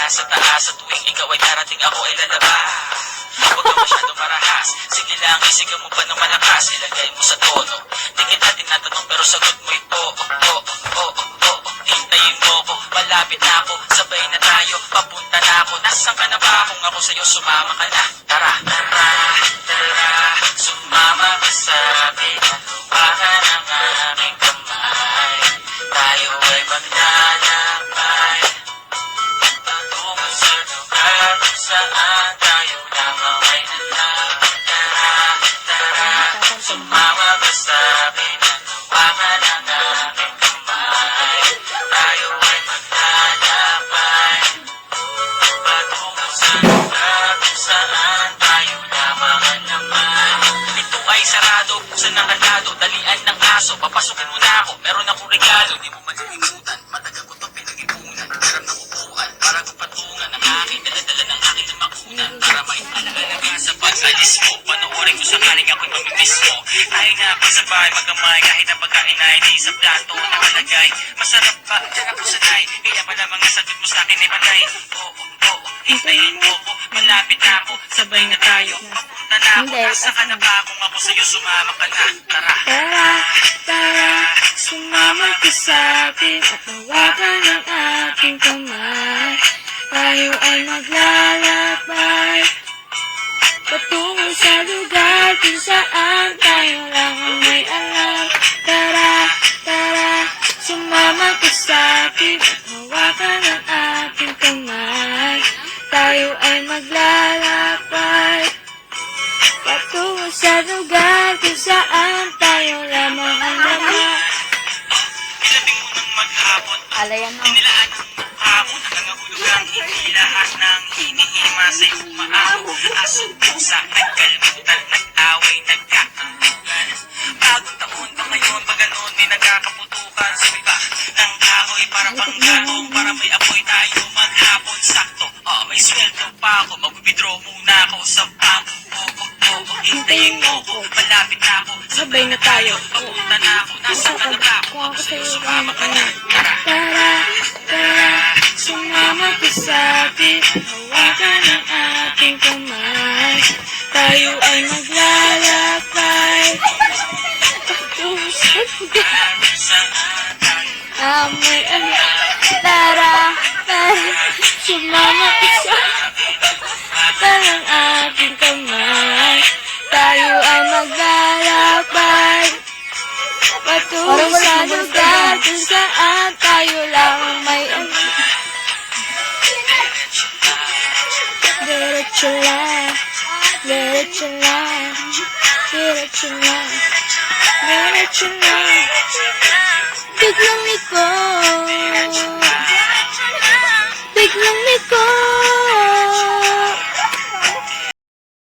nasa taas. Sa tuwing ikaw ay darating, ako ay lalabas. Huwag ka masyadong marahas, sige lang, isigaw mo pa ng malakas. Ilagay mo sa tono, di kita tinatanong pero sagot mo'y oo. Hintayin mo ko, malapit na ako, sabay na tayo, papunta na ako. Nasaan ka na ba? Kung ako sa'yo, sumama ka na. Tara, sumama ka sa akin. Hawakan ang aking kamay, tayo ay maglalakbay patungo sa lugar kung saan tayo lamang ay nalalakbay. Tara, sumama ka sa akin. Hawakan ang aking kamay, tayo ay maglalakbay patungo sa lugar kung saan tayo lamang ay naman. Ito ay sarado, buksan ng kandado, dalian ng aso, papasukin mo na ako, meron akong regalo, di mo malilimutan, matagal ko ito pinag-ipunan, harap ng upuan, para kong patungan ng aking, daladala ng aking lamakunan, para may alaga sa pag-alis mo, panoorin ko sakaling ako'y mamimiss mo. Tayo nga pa sa bahay magkamay, kahit ang pagkain ay di sa plato nakalagay, masarap ba, dyan ako sanay, kaya pala mga sagot mo sa akin ay panay. Oo, hintayin mo ko, malapit na ako, sabay na tayo, papunta na ako, nasa ka na ba? Kung ako sa'yo, sumama ka na. Tara, sumama ka sa akin at hawakan ang aking kamay. Tayo ay maglalakbay patungo sa lugar kung saan tayo lang ang may alam. Tara, sumama ka sa akin at hawakan ang aking kamay. Tayo ay maglalakbay patungo sa lugar kung saan tayo lamang ang laman. Ilabing mo ng maghapon, Alayan mo. inilaan ng hapon, hanggang hulugang hindi lahat ng hinihima sa'yo umaako. Aso, pusa, nagkalmitan, nag-away, nagkakulugan. Bagong taon pa ngayon, pag ganun may nagkakaputukan. Sabi ba ng kahoy para panggatong, para may apoy tayo maghapon. Sakto, may sweldo pa ako, mag-withdraw muna ako sa bangko. Hintayin mo ko, malapit na ako, sabay na tayo, papunta na ako, nasa ka na ba? Kung ako sa'yo, sumama ka na. Tara, sumama ka sa akin, hawakan ang aking kamay. Tayo ay maglalakbay patungo sa lugar may Tara, sumama ka sa akin ang aking kamay. Tayo ay maglalakbay patungo sa lugar kung saan tayo lang may diretso lang, diretso lang, diretso lang, diretso lang. Biglang ikaw